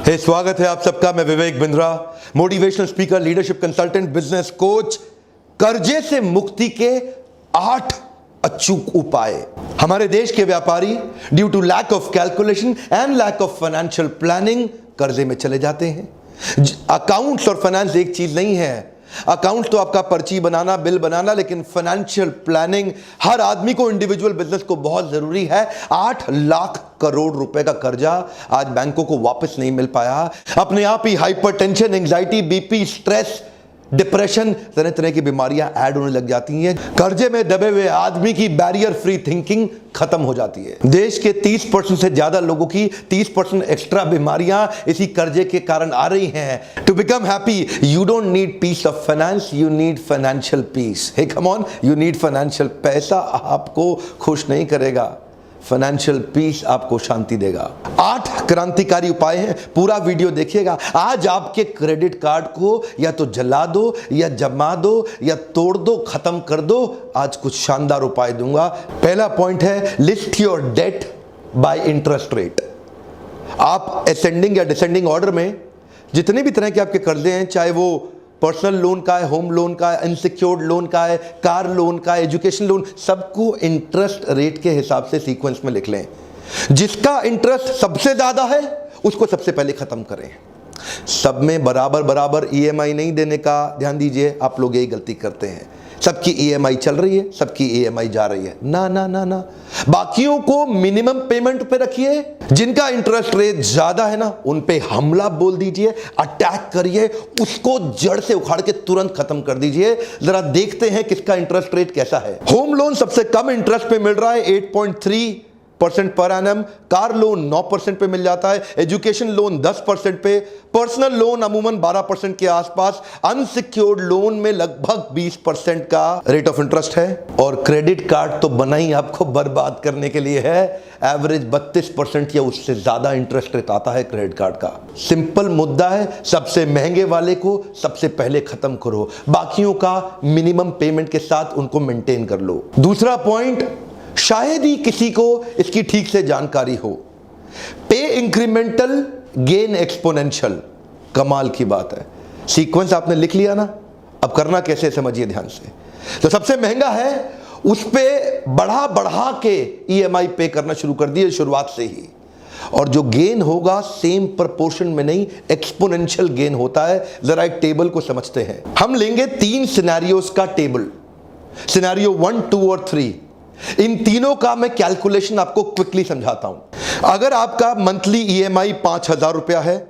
स्वागत है आप सबका। मैं Vivek Bindra, motivational speaker, leadership consultant, business coach. कर्जे से मुक्ति के 8 अचूक उपाय। हमारे देश के व्यापारी due to lack of calculation and lack of financial planning कर्जे में चले जाते हैं। अकाउंट्स और फाइनेंस एक चीज नहीं है। अकाउंट तो आपका पर्ची बनाना, बिल बनाना, लेकिन फाइनेंशियल प्लानिंग हर आदमी को, इंडिविजुअल बिजनेस को बहुत जरूरी है। 8 लाख करोड़ रुपए का कर्जा आज बैंकों को वापस नहीं मिल पाया। अपने आप ही hypertension, anxiety, BP, stress, depression, तरह तरह की बीमारियां ऐड होने लग जाती हैं। कर्जे में दबे हुए आदमी की बैरियर फ्री थिंकिंग खत्म हो जाती है। देश के 30% से ज्यादा लोगों की 30% एक्स्ट्रा बीमारियां इसी कर्जे के कारण आ रही हैं। To become happy you don't need piece of finance, you need financial peace. Hey come on, you need financial. पैसा आपको खुश नहीं करेगा, फाइनेंशियल पीस आपको शांति देगा। 8 क्रांतिकारी उपाय हैं, पूरा वीडियो देखिएगा। आज आपके क्रेडिट कार्ड को या तो जला दो, या जमा दो, या तोड़ दो, खत्म कर दो। आज कुछ शानदार उपाय दूंगा। पहला पॉइंट है, list your debt by interest rate. आप असेंडिंग या डिसेंडिंग ऑर्डर में जितने भी तरह के आपके कर्जे हैं, चाहे वो पर्सनल लोन का है, होम लोन का है, अनसिक्योर्ड लोन का है, कार लोन का है, एजुकेशन लोन, सबको इंटरेस्ट रेट के हिसाब से सीक्वेंस में लिख लें। जिसका इंटरेस्ट सबसे ज्यादा है उसको सबसे पहले खत्म करें। सब में बराबर बराबर ईएमआई नहीं देने का ध्यान दीजिए। आप लोग यही गलती करते हैं। सबकी ईएमआई चल रही है, सबकी ईएमआई जा रही है। ना ना ना ना, बाकियों को मिनिमम पेमेंट पे रखिए। जिनका इंटरेस्ट रेट ज्यादा है ना, उन पे हमला बोल दीजिए, अटैक करिए, उसको जड़ से उखाड़ के तुरंत खत्म कर दीजिए। जरा देखते हैं किसका इंटरेस्ट रेट कैसा है। होम लोन सबसे कम इंटरेस्ट पे मिल रहा है, 8.3% पर एनम। कार लोन 9% पे मिल जाता है, एजुकेशन लोन 10% पे, पर्सनल लोन अमूमन 12% के आसपास, अनसिक्योर्ड लोन में लगभग 20% का रेट ऑफ इंटरेस्ट है। और क्रेडिट कार्ड तो बना ही आपको बर्बाद करने के लिए है। एवरेज 32% या उससे ज्यादा इंटरेस्ट रेट आता है क्रेडिट कार्ड का। सिंपल मुद्दा है, सबसे महंगे वाले को सबसे पहले खत्म करो, बाकियों का मिनिमम पेमेंट के साथ उनको मेंटेन कर लो। दूसरा पॉइंट, शायद ही किसी को इसकी ठीक से जानकारी हो, पे इंक्रीमेंटल गेन एक्सपोनेंशियल। कमाल की बात है। सीक्वेंस आपने लिख लिया ना, अब करना कैसे समझिए ध्यान से। तो सबसे महंगा है उस पे बढ़ा बढ़ा के ईएमआई पे करना शुरू कर दिए शुरुआत से ही। और जो गेन होगा सेम प्रोपोर्शन में नहीं, एक्सपोनेंशियल गेन होता है। जरा एक टेबल को समझते हैं। हम लेंगे 3 सिनेरियोस का टेबल, सिनेरियो 1, 2 और 3। इन तीनों का मैं कैलकुलेशन आपको क्विकली समझाता हूं। अगर आपका मंथली ईएमआई 5000 रुपया है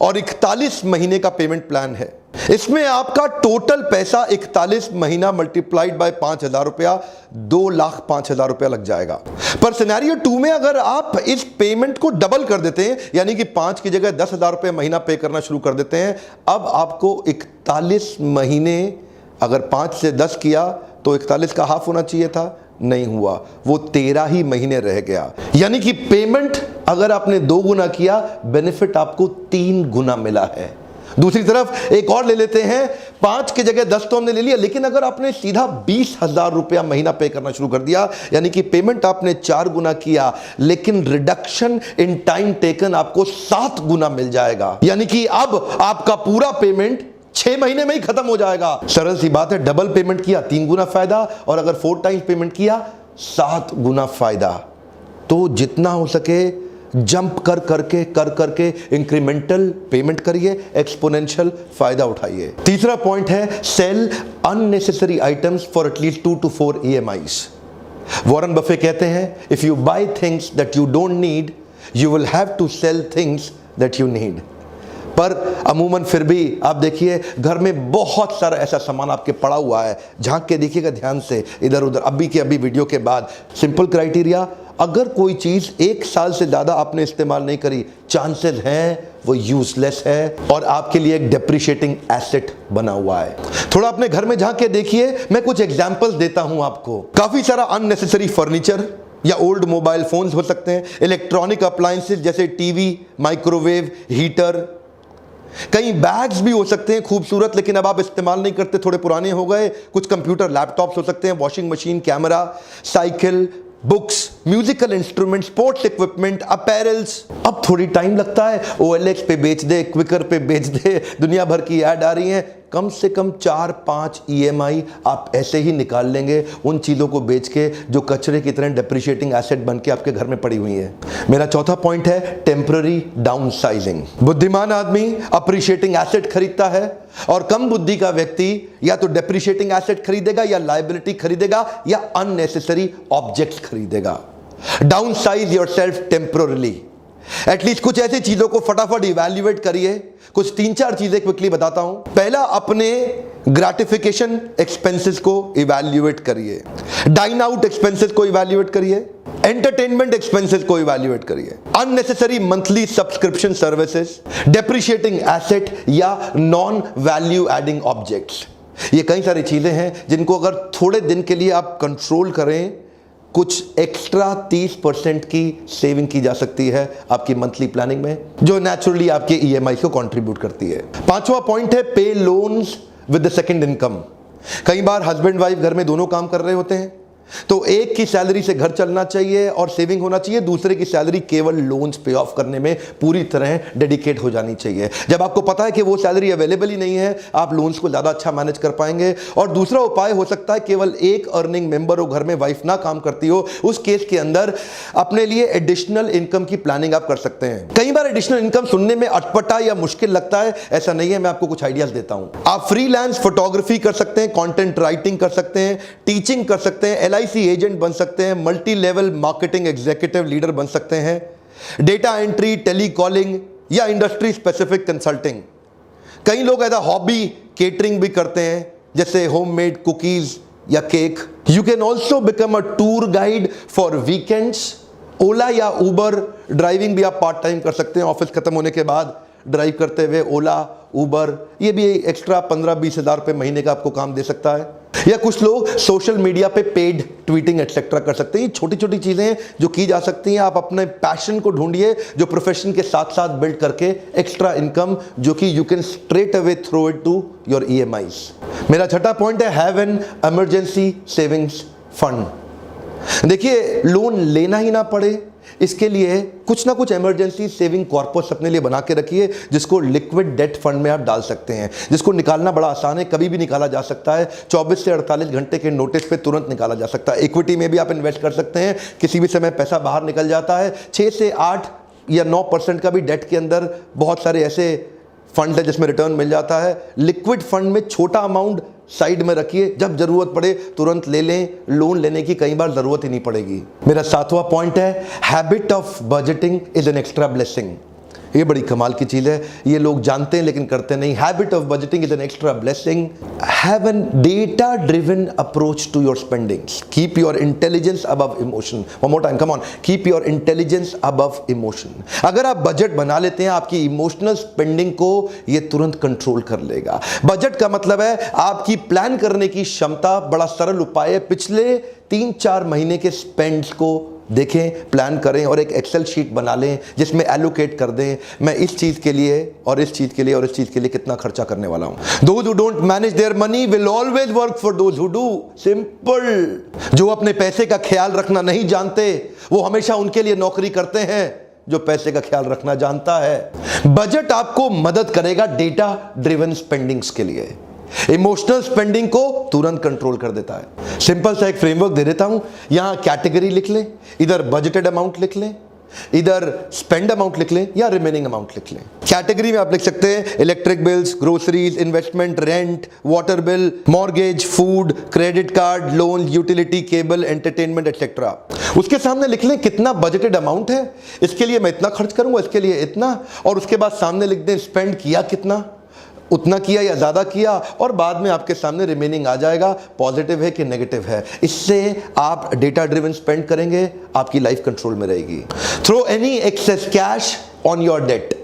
और 41 महीने का पेमेंट प्लान है, इसमें आपका टोटल पैसा 41 महीना मल्टीप्लाइड बाय 5000 रुपया 2,05,000 रुपया लग जाएगा। पर सिनेरियो 2 में अगर आप इस पेमेंट को डबल कर देते हैं, यानी कि 5 की जगह 10,000 रुपये महीना पे करना शुरू कर देते हैं, अब आपको 41 महीने, अगर 5 से 10 किया तो 41 का हाफ होना चाहिए था, नहीं हुआ, वो 13 ही महीने रह गया। यानी कि पेमेंट अगर आपने 2 गुना किया, बेनिफिट आपको 3 गुना मिला है। दूसरी तरफ एक और ले लेते हैं, 5 की जगह 10 तो हमने ले लिया, लेकिन अगर आपने सीधा 20,000 रुपया महीना पे करना शुरू कर दिया, यानी कि पेमेंट आपने 4 गुना किया, लेकिन रिडक्शन इन टाइम टेकन आपको 7 गुना मिल जाएगा। यानी कि अब आपका पूरा पेमेंट 6 महीने में ही खत्म हो जाएगा। सरल सी बात है, डबल पेमेंट किया 3 गुना फायदा, और अगर 4 टाइम्स पेमेंट किया 7 गुना फायदा। तो जितना हो सके जंप कर करके इंक्रीमेंटल पेमेंट करिए, एक्सपोनेंशियल फायदा उठाइए। तीसरा पॉइंट है, sell unnecessary items for at least 2 to 4 EMIs। Warren Buffett कहते हैं, if you buy things that you don't need, you will have to sell things that you need. पर अमूमन फिर भी आप देखिए, घर में बहुत सारा ऐसा सामान आपके पड़ा हुआ है, झांक के देखिएगा ध्यान से इधर उधर। अभी के अभी वीडियो के बाद सिंपल क्राइटेरिया, अगर कोई चीज 1 साल से ज्यादा आपने इस्तेमाल नहीं करी, चांसेस हैं वो यूजलेस है और आपके लिए एक डेप्रिशिएटिंग एसेट बना हुआ है। थोड़ा अपने घर में झांक के देखिए। मैं कुछ एग्जांपल्स देता हूं आपको। काफी सारा अननेसेसरी फर्नीचर या ओल्ड मोबाइल फोन्स हो सकते हैं, इलेक्ट्रॉनिक अप्लायंसेस जैसे टीवी, माइक्रोवेव, हीटर, कई बैग्स भी हो सकते हैं खूबसूरत, लेकिन अब आप इस्तेमाल नहीं करते, थोड़े पुराने हो गए। कुछ कंप्यूटर लैपटॉप्स हो सकते हैं, washing machine, camera, cycle, books, musical instrument, sports equipment, apparels. अब थोड़ी टाइम लगता है, OLX पे बेच दे, क्विकर पे बेच दे, दुनिया भर की ऐड आ रही है। कम से कम 4-5 EMI आप ऐसे ही निकाल लेंगे उन चीज़ों को बेच के जो कचरे की तरह डेप्रिशिएटिंग एसेट बन के आपके घर में पड़ी हुई है। मेरा चौथा पॉइंट है टेम्पररी डाउनसाइजिंग। बुद्धिमान आदमी अप्रिशिएटिंग एसेट खरीदता है और कम बुद्धि का व्यक्ति या तो डेप्रिशिएटिंग एसेट खरीदेगा या लायबिलिटी खरीदेगा या अननेसेसरी ऑब्जेक्ट्स खरीदेगा। डाउनसाइज योरसेल्फ टेम्पररीली। एटलीस्ट कुछ ऐसी चीजों को फटाफट इवैल्यूएट करिए। कुछ 3-4 चीजें क्विकली बताता हूं। पहला, अपने ग्रेटिफिकेशन एक्सपेंसेस को इवैल्यूएट करिए, डाइन आउट एक्सपेंसेस को इवैल्यूएट करिए, एंटरटेनमेंट एक्सपेंसेस को इवैल्यूएट करिए, unnecessary monthly subscription services, depreciating asset या नॉन वैल्यू एडिंग ऑब्जेक्ट्स। ये कई सारी चीजें हैं जिनको अगर थोड़े दिन के लिए आप कंट्रोल करें, कुछ एक्स्ट्रा 30% की सेविंग की जा सकती है आपकी मंथली प्लानिंग में, जो नेचुरली आपके EMI को कंट्रीब्यूट करती है। 5वां पॉइंट है पे loans with the second income. कई बार हस्बैंड वाइफ घर में दोनों काम कर रहे होते हैं, तो एक की सैलरी से घर चलना चाहिए और सेविंग होना चाहिए, दूसरे की सैलरी केवल लोन्स पे ऑफ करने में पूरी तरह डेडिकेट हो जानी चाहिए। जब आपको पता है कि वो सैलरी अवेलेबल ही नहीं है, आप लोन्स को ज़्यादा अच्छा मैनेज कर पाएंगे। और दूसरा उपाय हो सकता है, केवल एक अर्निंग मेंबर हो घर में, वाइफ ना काम करती हो, उस केस के अंदर अपने लिए एडिशनल इनकम की प्लानिंग आप कर सकते हैं। कई बार एडिशनल इनकम सुनने में अटपटा या मुश्किल लगता है, ऐसा नहीं है। मैं आपको कुछ आइडियाज देता हूं। आप फ्रीलांस फोटोग्राफी कर सकते हैं, कंटेंट राइटिंग कर सकते हैं, टीचिंग कर सकते हैं, LIC एजेंट बन सकते हैं, multi level marketing executive leader बन सकते हैं, डेटा एंट्री, टेलीकॉलिंग या इंडस्ट्री स्पेसिफिक कंसल्टिंग। कई लोग एज अ हॉबी केटरिंग भी करते हैं, जैसे होममेड कुकीज या cake. You can also become a tour guide for weekends. Ola या उबर ड्राइविंग भी आप पार्ट टाइम कर सकते हैं, ऑफिस खत्म होने के बाद ड्राइव करते हुए। ओला, उबर, ये भी एक्स्ट्रा 15-20 हज़ार रुपये महीने का आपको काम दे सकता है। या कुछ लोग सोशल मीडिया पे पेड ट्वीटिंग एक्सेट्रा कर सकते हैं। ये छोटी छोटी चीजें जो की जा सकती हैं। आप अपने पैशन को ढूंढिए जो प्रोफेशन के साथ साथ बिल्ड करके एक्स्ट्रा इनकम जो कि you can straight away throw it to your EMIs। मेरा छठा पॉइंट है have an emergency savings fund. देखिए, लोन लेना ही ना पड़े इसके लिए कुछ ना कुछ इमरजेंसी सेविंग कॉर्पस अपने लिए बना के रखिए, जिसको लिक्विड डेट फंड में आप डाल सकते हैं, जिसको निकालना बड़ा आसान है, कभी भी निकाला जा सकता है। 24 से 48 घंटे के नोटिस पे तुरंत निकाला जा सकता है। इक्विटी में भी आप इन्वेस्ट कर सकते हैं, किसी भी समय पैसा बाहर निकल जाता है। 6 से 8 या 9% का भी डेट के अंदर बहुत सारे ऐसे फंड है जिसमें रिटर्न मिल जाता है। लिक्विड फंड में छोटा अमाउंट साइड में रखिए, जब जरूरत पड़े तुरंत ले लें। लोन लेने की कई बार जरूरत ही नहीं पड़ेगी। मेरा 7वां पॉइंट है habit of budgeting is an extra blessing. ये बड़ी कमाल की चीज है, ये लोग जानते हैं लेकिन करते नहीं। Habit of budgeting is an extra blessing. Have an data driven approach to your spendings. Keep your intelligence above emotion. One more time, come on, keep your intelligence above emotion. अगर आप बजट बना लेते हैं, आपकी emotional spending को ये तुरंत control कर लेगा। बजट का मतलब है आपकी प्लान करने की क्षमता। बड़ा सरल उपाय है, पिछले 3-4 महीने के स्पेंड्स को देखें, प्लान करें और एक एक्सेल शीट बना लें जिसमें एलोकेट कर दें, मैं इस चीज के लिए और इस चीज के लिए और इस चीज के लिए कितना खर्चा करने वाला हूं। Those who don't manage their money will always work for those who do. Simple। जो अपने पैसे का ख्याल रखना नहीं जानते वो हमेशा उनके लिए नौकरी करते हैं जो पैसे का ख्याल रखना जानता है। बजट आपको मदद करेगा डेटा ड्रिवन स्पेंडिंग्स के लिए। इमोशनल स्पेंडिंग को तुरंत कंट्रोल कर देता है। सिंपल सा एक फ्रेमवर्क दे देता हूं, यहां कैटेगरी लिख लें, इधर बजटेड अमाउंट लिख लें, इधर स्पेंड अमाउंट लिख लें या रिमेनिंग अमाउंट लिख लें। कैटेगरी में आप लिख सकते हैं electric bills, groceries, investment, rent, water bill, mortgage, food, credit card, loan, utility, cable, entertainment etcetera. उसके सामने लिख लें कितना बजटेड अमाउंट है, इसके लिए मैं इतना खर्च करूंगा, इसके लिए इतना, और उसके बाद सामने लिख दें स्पेंड किया कितना, उतना किया या ज्यादा किया, और बाद में आपके सामने रिमेनिंग आ जाएगा, पॉजिटिव है कि नेगेटिव है। इससे आप डेटा ड्रिवन स्पेंड करेंगे, आपकी लाइफ कंट्रोल में रहेगी। Throw any excess cash on your debt.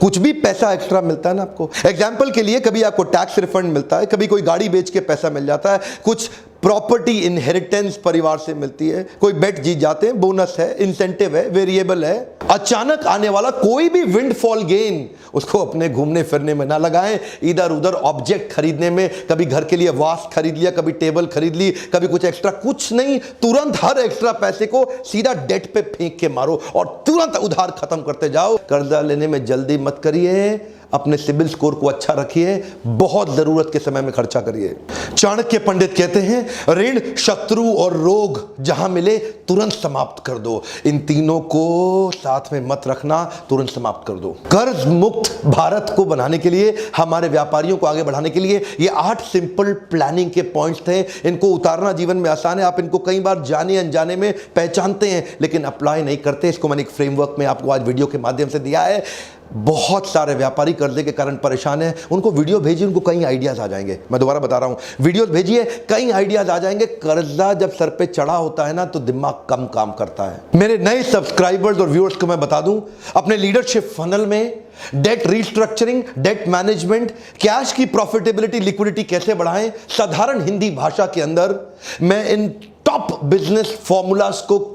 कुछ भी पैसा एक्स्ट्रा मिलता है ना आपको, एग्जाम्पल के लिए कभी आपको टैक्स रिफंड मिलता है, कभी कोई गाड़ी बेच के पैसा मिल जाता है, कुछ प्रॉपर्टी इनहेरिटेंस परिवार से मिलती है, कोई बेट जीत जाते हैं, बोनस है, इंसेंटिव है, वेरिएबल है। अचानक आने वाला कोई भी विंडफॉल गेन उसको अपने घूमने फिरने में ना लगाएं, इधर उधर ऑब्जेक्ट खरीदने में, कभी घर के लिए वास खरीद लिया, कभी टेबल खरीद ली, कभी कुछ एक्स्ट्रा, कुछ नहीं, तुरंत हर एक्स्ट्रा पैसे को सीधा डेट पे फेंक के मारो और तुरंत उधार खत्म करते जाओ। कर्जा लेने में जल्दी मत करिए, अपने सिबिल स्कोर को अच्छा रखिए, बहुत जरूरत के समय में खर्चा करिए। चाणक्य पंडित कहते हैं ऋण, शत्रु और रोग जहां मिले तुरंत समाप्त कर दो। इन तीनों को साथ में मत रखना, तुरंत समाप्त कर दो। कर्ज मुक्त भारत को बनाने के लिए, हमारे व्यापारियों को आगे बढ़ाने के लिए ये 8 सिंपल प्लानिंग के पॉइंट्स थे। इनको उतारना जीवन में आसान है, आप इनको कई बार जाने अनजाने में पहचानते हैं लेकिन अप्लाई नहीं करते। इसको मैंने एक फ्रेमवर्क में आपको आज वीडियो के माध्यम से दिया है। बहुत सारे व्यापारी कर्जे के कारण परेशान हैं, उनको वीडियो भेजिए, उनको कई आइडियाज आ जाएंगे। मैं दोबारा बता रहा हूं, वीडियो भेजिए, कई आइडियाज आ जाएंगे। कर्जा जब सर पे चढ़ा होता है ना तो दिमाग कम काम करता है। मेरे नए सब्सक्राइबर्स और व्यूअर्स को मैं बता दूं, अपने लीडरशिप फनल में debt restructuring, debt management, cash की प्रॉफिटेबिलिटी, लिक्विडिटी कैसे बढ़ाएं, साधारण हिंदी भाषा के अंदर मैं इन टॉप बिजनेस फॉर्मूलाज को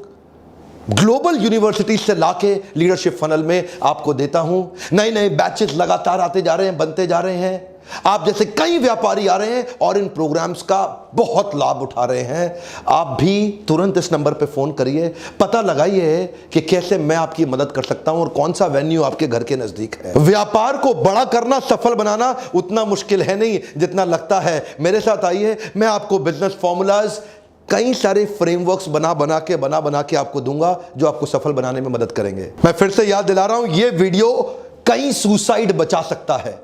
ग्लोबल यूनिवर्सिटी से लाके लीडरशिप फनल में आपको देता हूं। नए नए बैचेस लगातार आते जा रहे हैं, बनते जा रहे हैं। आप जैसे कई व्यापारी आ रहे हैं और इन प्रोग्राम्स का बहुत लाभ उठा रहे हैं। आप भी तुरंत इस नंबर पे फोन करिए, पता लगाइए कि कैसे मैं आपकी मदद कर सकता हूं और कौन सा वेन्यू आपके घर के नजदीक है। व्यापार को बड़ा करना, सफल बनाना उतना मुश्किल है नहीं जितना लगता है। मेरे साथ आइए, मैं आपको बिजनेस फॉर्मूलाज, कई सारे फ्रेमवर्क्स बना के आपको दूंगा जो आपको सफल बनाने में मदद करेंगे। मैं फिर से याद दिला रहा हूं, यह वीडियो कई सुसाइड बचा सकता है।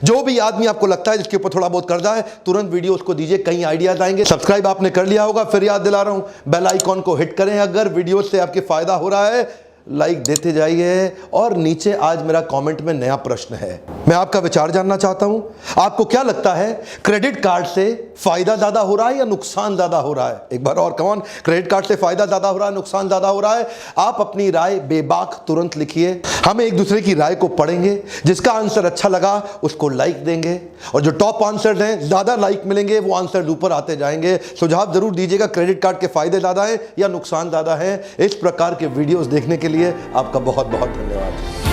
जो भी आदमी आपको लगता है जिसके ऊपर थोड़ा बहुत कर्जा है, तुरंत वीडियो उसको दीजिए, कई आइडियाज आएंगे। सब्सक्राइब आपने कर लिया होगा, फिर याद दिला रहा हूं, बेल आइकॉन को हिट करें। अगर वीडियो से आपके फायदा हो रहा है, लाइक देते जाइए। और नीचे आज मेरा कमेंट में नया प्रश्न है, मैं आपका विचार जानना चाहता हूं। आपको क्या लगता है, क्रेडिट कार्ड से फायदा ज्यादा हो रहा है या नुकसान ज्यादा हो रहा है? एक बार और कौन, क्रेडिट कार्ड से फायदा ज्यादा हो रहा है, नुकसान ज्यादा हो रहा है? आप अपनी राय बेबाक तुरंत लिखिए, हम एक दूसरे की राय को पढ़ेंगे। जिसका आंसर अच्छा लगा उसको लाइक देंगे और जो टॉप आंसर हैं, ज्यादा लाइक मिलेंगे, वो आंसर ऊपर आते जाएंगे। सुझाव जरूर दीजिएगा, क्रेडिट कार्ड के फायदे ज्यादा हैं या नुकसान ज्यादा है। इस प्रकार के वीडियोस देखने के लिए आपका बहुत बहुत धन्यवाद।